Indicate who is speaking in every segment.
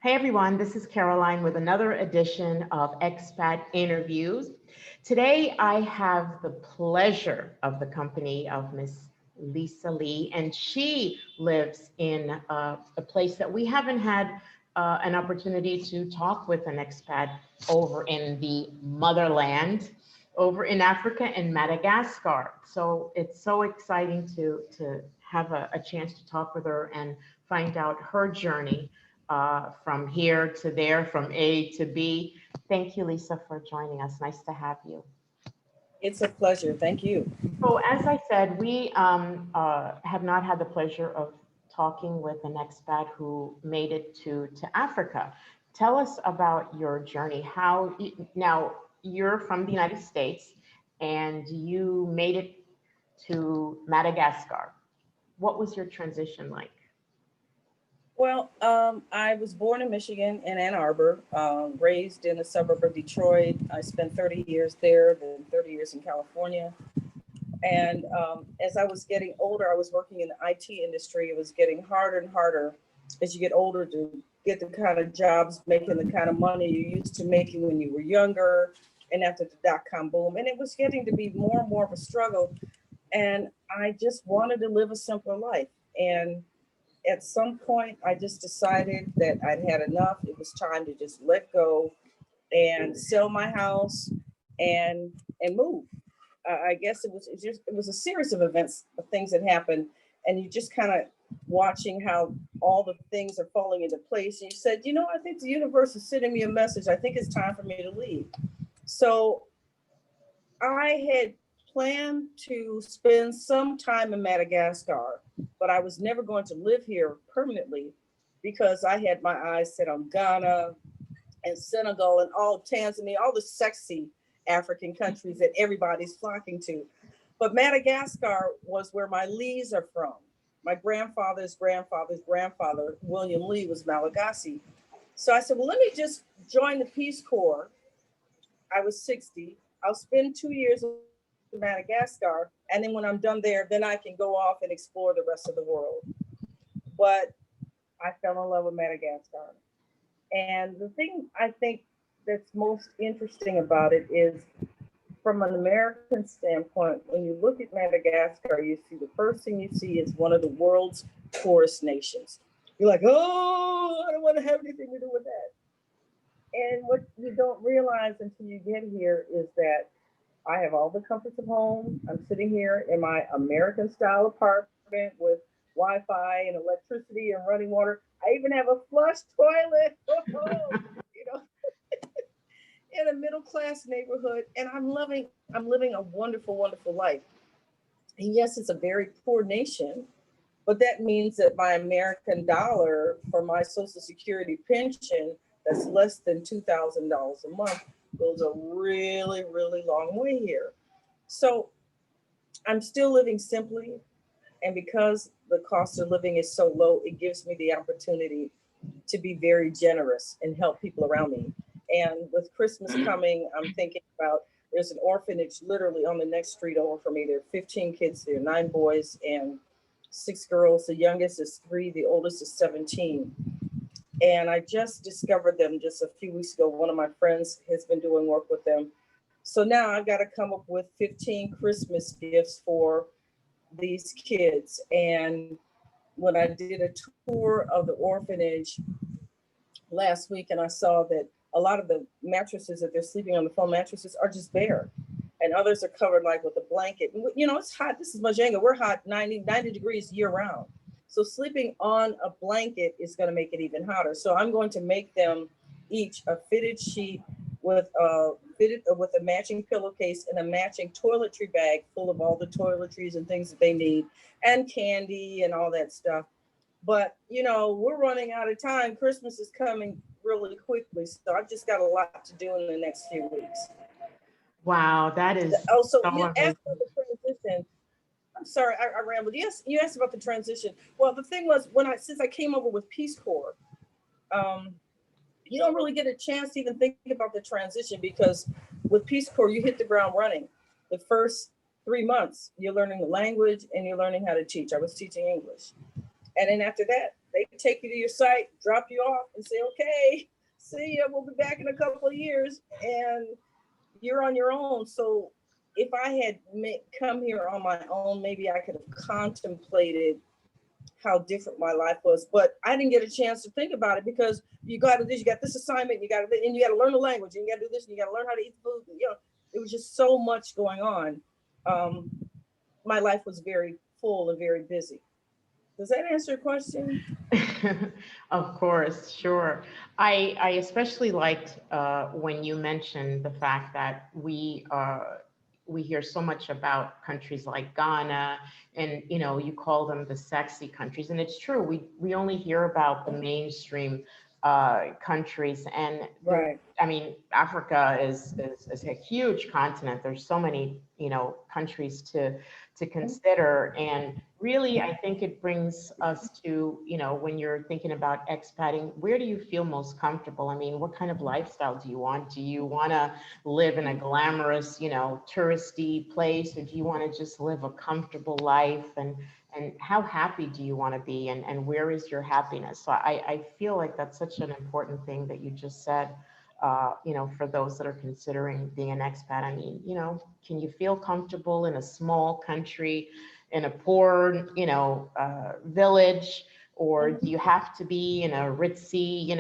Speaker 1: Hey everyone, this is Caroline with another edition of Expat Interviews. Today I have the pleasure of the company of Miss Lisa Lee, and she lives in a place that we haven't had an opportunity to talk with an expat over in the motherland, over in Africa in Madagascar. So it's so exciting to have a chance to talk with her and find out her journey from here to there, from A to B. Thank you, Lisa, for joining us. Nice to have you.
Speaker 2: It's a pleasure. Thank you.
Speaker 1: So, as I said, we have not had the pleasure of talking with an expat who made it to Africa. Tell us about your journey. Now, you're from the United States and you made it to Madagascar. What was your transition like?
Speaker 2: Well, I was born in Michigan in Ann Arbor, raised in a suburb of Detroit. I spent 30 years there, then 30 years in California. And as I was getting older, I was working in the IT industry. It was getting harder and harder as you get older to get the kind of jobs, making the kind of money you used to making when you were younger and after the dot-com boom. And it was getting to be more and more of a struggle. And I just wanted to live a simpler life. And at some point, I just decided that I'd had enough. It was time to just let go and sell my house and move. I guess it was a series of events, of things that happened, and you just kind of watching how all the things are falling into place. And you said, you know, I think the universe is sending me a message. I think it's time for me to leave. So I had planned to spend some time in Madagascar, but I was never going to live here permanently because I had my eyes set on Ghana and Senegal and all Tanzania, all the sexy African countries that everybody's flocking to. But Madagascar was where my Lees are from. My grandfather's grandfather's grandfather, William Lee, was Malagasy. So I said, well, let me just join the Peace Corps. I was 60. I'll spend 2 years in Madagascar. And then when I'm done there, then I can go off and explore the rest of the world. But I fell in love with Madagascar. And the thing I think that's most interesting about it is from an American standpoint, when you look at Madagascar, you see the first thing you see is one of the world's poorest nations. You're like, oh, I don't want to have anything to do with that. And what you don't realize until you get here is that I have all the comforts of home. I'm sitting here in my American style apartment with Wi-Fi and electricity and running water. I even have a flush toilet, you know, in a middle class neighborhood. And I'm living a wonderful, wonderful life. And yes, it's a very poor nation, but that means that my American dollar for my Social Security pension, that's less than $2,000 a month, goes a really, really long way here. So I'm still living simply. And because the cost of living is so low, it gives me the opportunity to be very generous and help people around me. And with Christmas coming, I'm thinking about there's an orphanage literally on the next street over from me. There are 15 kids there, 9 boys and 6 girls. The youngest is 3, the oldest is 17. And I just discovered them just a few weeks ago. One of my friends has been doing work with them. So now I've got to come up with 15 Christmas gifts for these kids. And when I did a tour of the orphanage last week, and I saw that a lot of the mattresses that they're sleeping on, the foam mattresses, are just bare. And others are covered like with a blanket. You know, it's hot. This is Majanga. We're hot 90 degrees year round. So sleeping on a blanket is going to make it even hotter. So I'm going to make them each a fitted sheet with a matching pillowcase and a matching toiletry bag full of all the toiletries and things that they need, and candy and all that stuff. But, you know, we're running out of time. Christmas is coming really quickly. So I've just got a lot to do in the next few weeks.
Speaker 1: Wow, that is
Speaker 2: so
Speaker 1: so
Speaker 2: you
Speaker 1: amazing.
Speaker 2: asked about the transition. I'm sorry, I rambled. Yes, you asked about the transition. Well, the thing was, since I came over with Peace Corps, you don't really get a chance to even think about the transition, because with Peace Corps, you hit the ground running. The first 3 months, you're learning the language and you're learning how to teach. I was teaching English. And then after that, They take you to your site, drop you off, and say, okay, see ya, we'll be back in a couple of years. And you're on your own. So if I had come here on my own, maybe I could have contemplated how different my life was. But I didn't get a chance to think about it because you got to do, you got this assignment, you got to, and you got to learn the language, and you got to do this, and you got to learn how to eat food. And, it was just so much going on. Um, my life was very full and very busy. Does that answer your question?
Speaker 1: Of course, sure. I especially liked when you mentioned the fact that we hear so much about countries like Ghana, and you call them the sexy countries, and it's true. We only hear about the mainstream countries, and
Speaker 2: Right.
Speaker 1: I mean, Africa is a huge continent. There's so many countries to consider, and really, I think it brings us to, when you're thinking about expating, where do you feel most comfortable? I mean, what kind of lifestyle do you want? Do you want to live in a glamorous, touristy place, or do you want to just live a comfortable life? And how happy do you want to be? And where is your happiness? So I feel like that's such an important thing that you just said. For those that are considering being an expat, I mean, can you feel comfortable in a small country, in a poor, village, or do you have to be in a ritzy,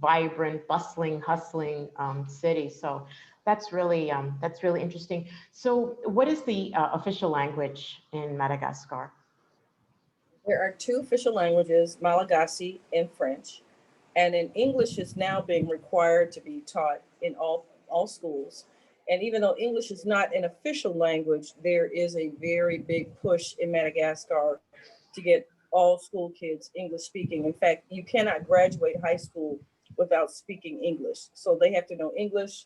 Speaker 1: vibrant, bustling, hustling city? So that's really interesting. So what is the official language in Madagascar?
Speaker 2: There are two official languages, Malagasy and French. And in English is now being required to be taught in all schools. And even though English is not an official language, there is a very big push in Madagascar to get all school kids English speaking. In fact, you cannot graduate high school without speaking English. So they have to know English,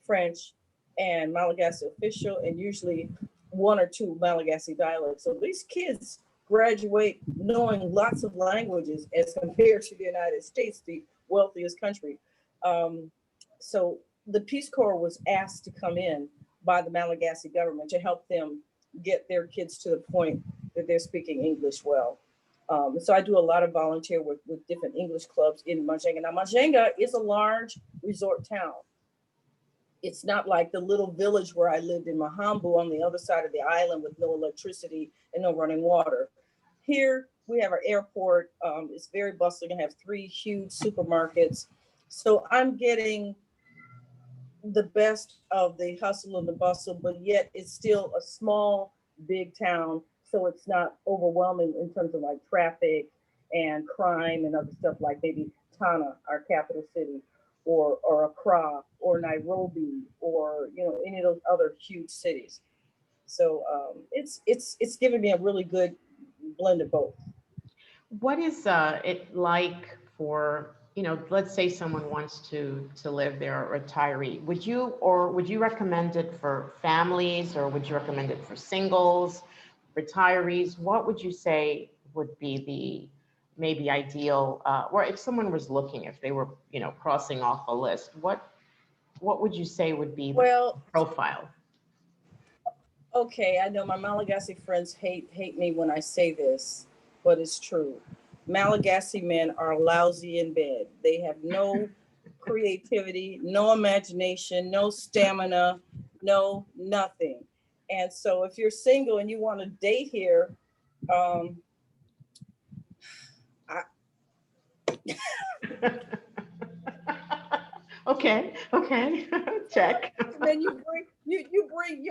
Speaker 2: French, and Malagasy official, and usually one or two Malagasy dialects. So these kids graduate knowing lots of languages as compared to the United States, the wealthiest country. Um, so the Peace Corps was asked to come in by the Malagasy government to help them get their kids to the point that they're speaking English well. So I do a lot of volunteer work with different English clubs in Majenga. Now, Majenga is a large resort town. It's not like the little village where I lived in Mahambu on the other side of the island with no electricity and no running water. Here we have our airport. It's very bustling. I have 3 huge supermarkets. So I'm getting the best of the hustle and the bustle, but yet it's still a small, big town. So it's not overwhelming in terms of like traffic and crime and other stuff like maybe Tana, our capital city, or Accra or Nairobi or any of those other huge cities. So it's given me a really good blend of both.
Speaker 1: What is it like for, let's say someone wants to live there, a retiree? Would you recommend it for families, or would you recommend it for singles, retirees? What would you say would be the maybe ideal, or if someone was looking, if they were, crossing off a list, what would you say would be the
Speaker 2: Well,
Speaker 1: profile?
Speaker 2: okay, I know my Malagasy friends hate me when I say this, but it's true. Malagasy men are lousy in bed. They have no creativity, no imagination, no stamina, no nothing. And so if you're single and you want to date here, um, I,
Speaker 1: Okay, check.
Speaker 2: then you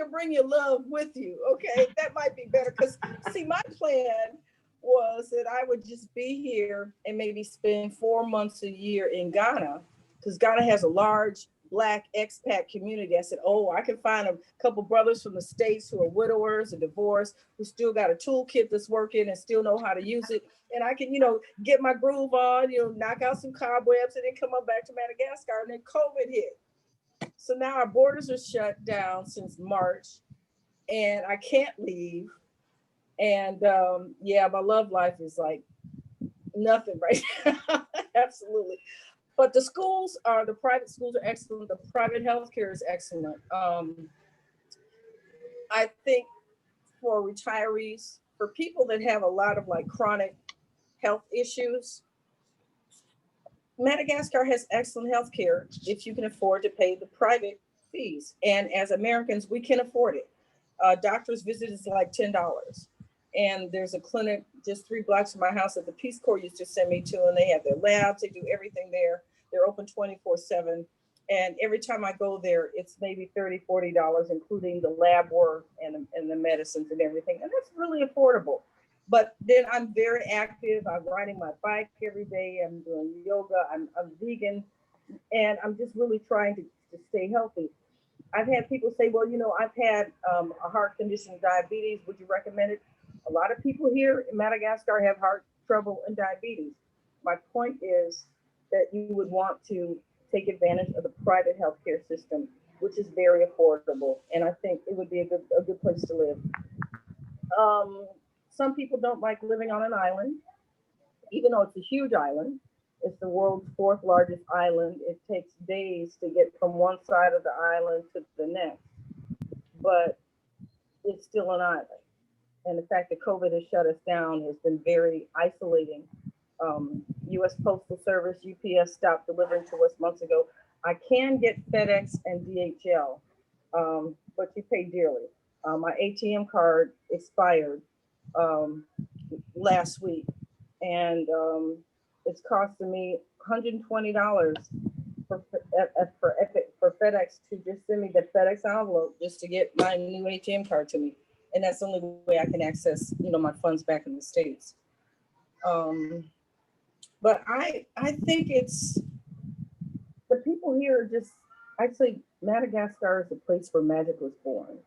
Speaker 2: bring your love with you. Okay, that might be better because see, my plan was that I would just be here and maybe spend 4 months a year in Ghana because Ghana has a large Black expat community. I said, oh, I can find a couple brothers from the States who are widowers and divorced who still got a toolkit that's working and still know how to use it. And I can, get my groove on, knock out some cobwebs and then come up back to Madagascar. And then COVID hit. So now our borders are shut down since March and I can't leave. And yeah, my love life is like nothing right now. Absolutely. But the private schools are excellent. The private healthcare is excellent. I think for retirees, for people that have a lot of like chronic health issues, Madagascar has excellent health care if you can afford to pay the private fees. And as Americans, we can afford it. Doctor's visit is like $10. And there's a clinic just 3 blocks from my house that the Peace Corps used to send me to, and they have their labs, they do everything there. They're open 24/7. And every time I go there, it's maybe $30, $40, including the lab work and the medicines and everything. And that's really affordable. But then I'm very active. I'm riding my bike every day. I'm doing yoga. I'm vegan. And I'm just really trying to stay healthy. I've had people say, well, I've had a heart condition, diabetes. Would you recommend it? A lot of people here in Madagascar have heart trouble and diabetes. My point is that you would want to take advantage of the private healthcare system, which is very affordable. And I think it would be a good place to live. Some people don't like living on an island, even though it's a huge island. It's the world's 4th largest island. It takes days to get from one side of the island to the next, but it's still an island. And the fact that COVID has shut us down has been very isolating. U.S. Postal Service, UPS stopped delivering to us months ago. I can get FedEx and DHL, but you pay dearly. My ATM card expired last week, and it's costing me $120 for FedEx to just send me the FedEx envelope just to get my new ATM card to me, and that's the only way I can access, my funds back in the States. But I think it's the people here are just, I'd say Madagascar is a place where magic was born.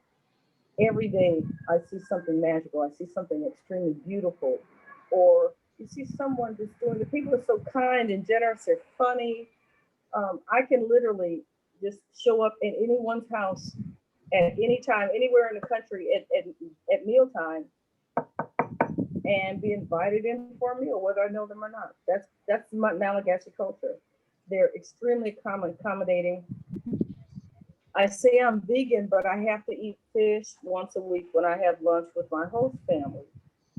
Speaker 2: Every day I see something magical. I see something extremely beautiful, or you see someone just doing, the people are so kind and generous, they're funny. I can literally just show up in anyone's house at any time, anywhere in the country at mealtime, and be invited in for a meal, whether I know them or not. That's my Malagasy culture. They're extremely accommodating. I say I'm vegan, but I have to eat fish once a week when I have lunch with my host family,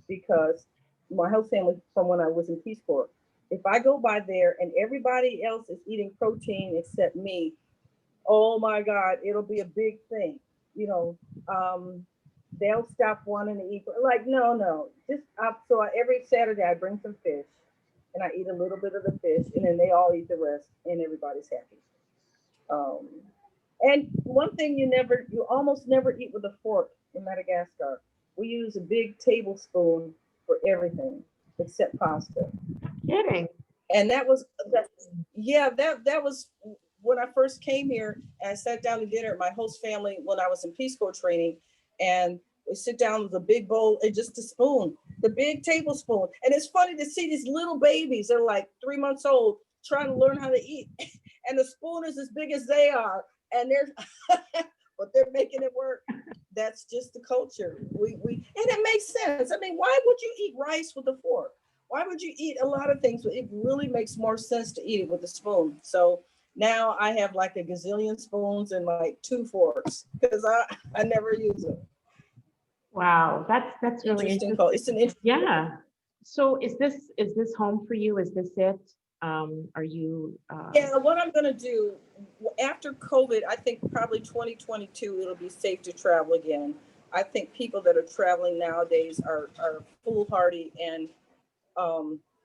Speaker 2: because my host family from when I was in Peace Corps. If I go by there and everybody else is eating protein except me, oh my God, it'll be a big thing. They'll stop wanting to eat. Like, no, just up. So every Saturday I bring some fish and I eat a little bit of the fish, and then they all eat the rest, and everybody's happy. And one thing you almost never eat with a fork in Madagascar. We use a big tablespoon for everything except pasta.
Speaker 1: Kidding.
Speaker 2: And that was when I first came here. And I sat down to dinner at my host family when I was in Peace Corps training, and we sit down with a big bowl and just a spoon, the big tablespoon. And it's funny to see these little babies, they're like 3 months old, trying to learn how to eat. And the spoon is as big as they are. And but they're making it work. That's just the culture. And it makes sense. I mean, why would you eat rice with a fork? Why would you eat a lot of things? It really makes more sense to eat it with a spoon. So now I have like a gazillion spoons and like 2 forks because I never use them.
Speaker 1: Wow, that's really interesting.
Speaker 2: It's an interesting.
Speaker 1: Yeah. So is this home for you? Is this it? Are you?
Speaker 2: Yeah, what I'm going to do after COVID, I think probably 2022, it'll be safe to travel again. I think people that are traveling nowadays are foolhardy, and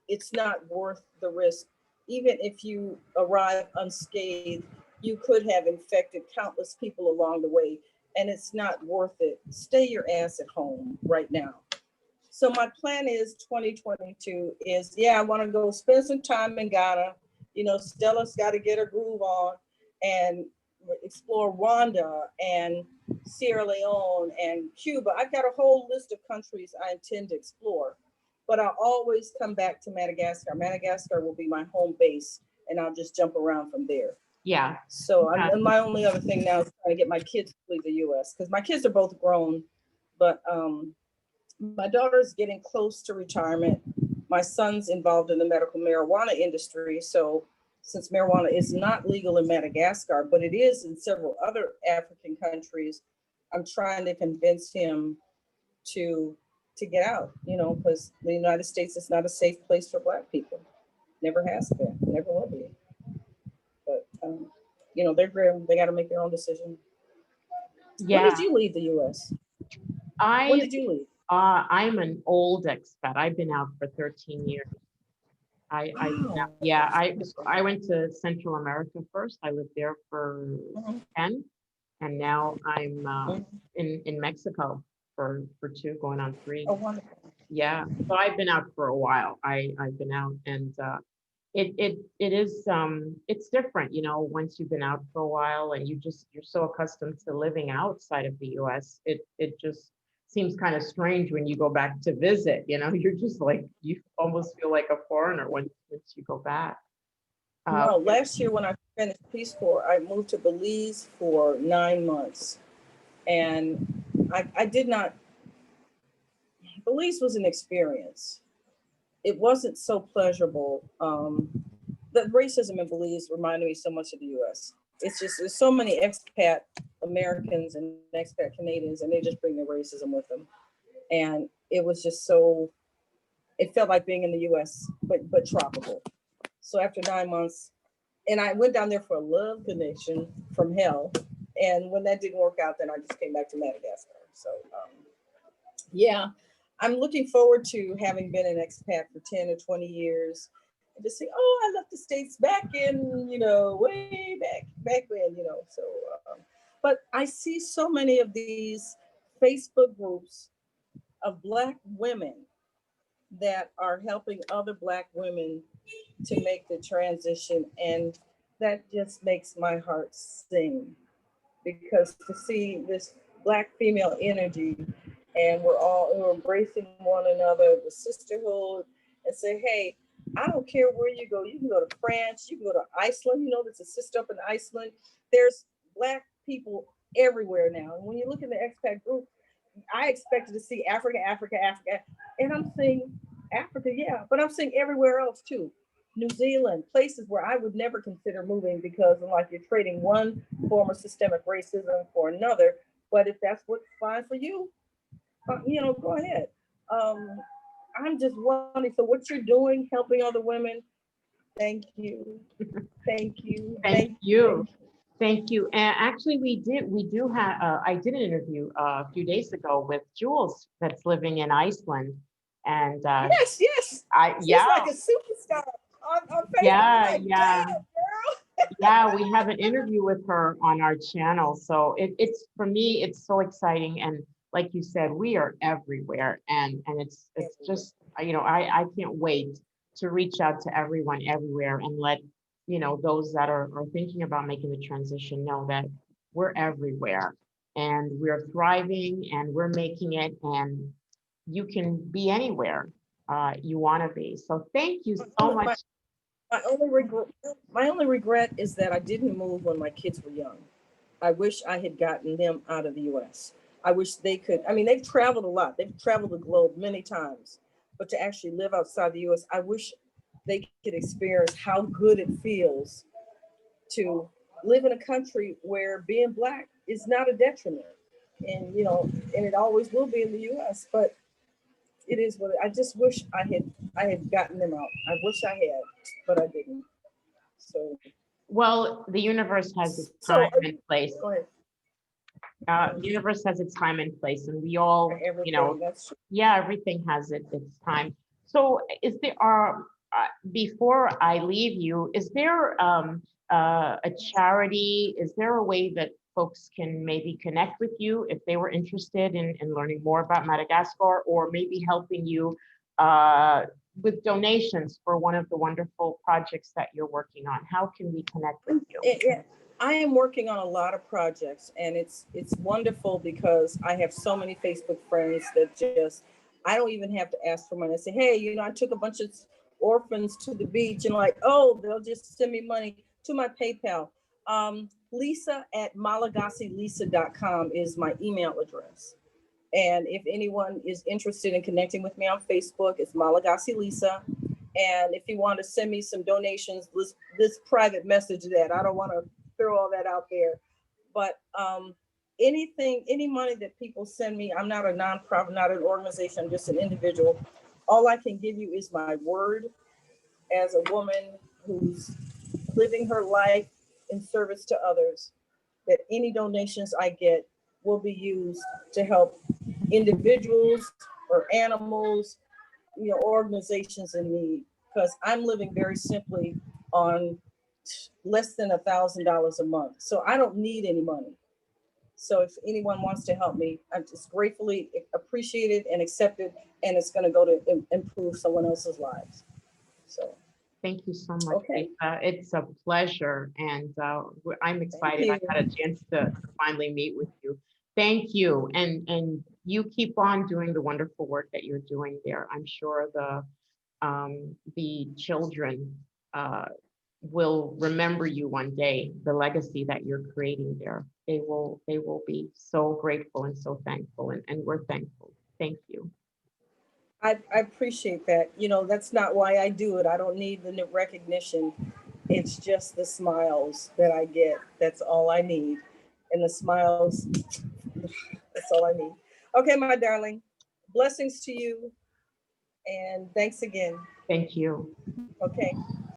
Speaker 2: it's not worth the risk. Even if you arrive unscathed, you could have infected countless people along the way, and it's not worth it. Stay your ass at home right now. So my plan is 2022 is, I want to go spend some time in Ghana. Stella's got to get her groove on and explore Rwanda and Sierra Leone and Cuba. I've got a whole list of countries I intend to explore, but I'll always come back to Madagascar. Madagascar will be my home base, and I'll just jump around from there.
Speaker 1: Yeah.
Speaker 2: So my only other thing now is trying to get my kids to leave the U.S. because my kids are both grown, but my daughter's getting close to retirement. My son's involved in the medical marijuana industry. So since marijuana is not legal in Madagascar, but it is in several other African countries, I'm trying to convince him to to get out, because the United States is not a safe place for Black people. Never has been, never will be. But, they're grim. They got to make their own decision. When
Speaker 1: Yeah,
Speaker 2: did you leave the U.S.? When
Speaker 1: I
Speaker 2: did you leave?
Speaker 1: I'm an old expat. I've been out for 13 years. I've been out.
Speaker 2: Wow.
Speaker 1: Yeah, I went to Central America first. I lived there for
Speaker 2: Mhm,
Speaker 1: 10, and now I'm
Speaker 2: mhm.
Speaker 1: in Mexico for 2, going on 3.
Speaker 2: Oh, wonderful.
Speaker 1: Yeah, so I've been out for a while. I've been out, and it is it's different, once you've been out for a while and you're so accustomed to living outside of the US. It just seems kind of strange when you go back to visit, you're just like, you almost feel like a foreigner once you go back.
Speaker 2: No, last year when I finished Peace Corps, I moved to Belize for 9 months. And I did not, Belize was an experience. It wasn't so pleasurable. The racism in Belize reminded me so much of the US. It's just, there's so many expat Americans and expat Canadians, and they just bring their racism with them. And it was just so, it felt like being in the US, but tropical. So after 9 months, and I went down there for a love connection from hell. And when that didn't work out, then I just came back to Madagascar. So yeah, I'm looking forward to having been an expat for 10 or 20 years and just say, oh, I left the States back in, way back when, so, but I see so many of these Facebook groups of Black women that are helping other Black women to make the transition. And that just makes my heart sing, because to see this Black female energy, and we're embracing one another, the sisterhood, and say, hey, I don't care where you go. You can go to France, you can go to Iceland. There's a sister up in Iceland. There's Black people everywhere now. And when you look in the expat group, I expected to see Africa, Africa, Africa. And I'm seeing Africa, yeah, but I'm seeing everywhere else too. New Zealand, places where I would never consider moving, because I'm like, you're trading one form of systemic racism for another. But if that's what's fine for you, go ahead. Um, I'm just wondering, so what you're doing, helping other women, thank you. Thank you.
Speaker 1: Thank you. Thank you. And actually, we do have, I did an interview a few days ago with Jules, that's living in Iceland. And
Speaker 2: Yes, yes. She's
Speaker 1: yeah,
Speaker 2: like a superstar on Facebook. I'm
Speaker 1: yeah,
Speaker 2: like,
Speaker 1: yeah,
Speaker 2: damn, girl.
Speaker 1: yeah. We have an interview with her on our channel. So it's, for me, it's so exciting. And like you said, we are everywhere. And it's just, I can't wait to reach out to everyone everywhere and let, those that are thinking about making the transition know that we're everywhere and we're thriving and we're making it, and you can be anywhere you want to be. So thank you so
Speaker 2: My,
Speaker 1: much.
Speaker 2: my only regret is that I didn't move when my kids were young. I wish I had gotten them out of the US. I wish they could. I mean, they've traveled a lot. They've traveled the globe many times, but to actually live outside the US, I wish they could experience how good it feels to live in a country where being Black is not a detriment. And, and it always will be in the US, but it is what I just wish I had gotten them out. I wish I had, but I didn't. So,
Speaker 1: Well, the universe has its
Speaker 2: so
Speaker 1: time and place.
Speaker 2: go ahead.
Speaker 1: The universe has its time and place, and we all,
Speaker 2: Everything, that's true.
Speaker 1: yeah, everything has its time. So is there, before I leave you, is there a charity? Is there a way that folks can maybe connect with you if they were interested in learning more about Madagascar, or maybe helping you with donations for one of the wonderful projects that you're working on? How can we connect with you?
Speaker 2: I am working on a lot of projects, and it's wonderful because I have so many Facebook friends that just, I don't even have to ask for money. I say, hey, I took a bunch of orphans to the beach, and like, oh, they'll just send me money to my PayPal. Lisa at malagasylisa.com is my email address. And if anyone is interested in connecting with me on Facebook, it's Malagasy Lisa. And if you want to send me some donations, this private message that I don't want to throw all that out there, but anything, any money that people send me, I'm not a nonprofit, not an organization, I'm just an individual. All I can give you is my word as a woman who's living her life in service to others, that any donations I get will be used to help individuals or animals, you know, organizations in need. Because I'm living very simply on less than $1,000 a month. So I don't need any money. So if anyone wants to help me, I'm just gratefully appreciated and accepted, and it's going to go to improve someone else's lives. So,
Speaker 1: Thank you so much,
Speaker 2: okay.
Speaker 1: Lisa. It's a pleasure, and I'm excited I
Speaker 2: you.
Speaker 1: got a chance to finally meet with you. Thank you, and you keep on doing the wonderful work that you're doing there. I'm sure the children will remember you one day, the legacy that you're creating there. They will be so grateful and so thankful, and we're thankful. Thank you.
Speaker 2: I appreciate that. You know, that's not why I do it. I don't need the recognition. It's just the smiles that I get. That's all I need. And the smiles, that's all I need. Okay, my darling. Blessings to you. And thanks again.
Speaker 1: Thank you.
Speaker 2: Okay.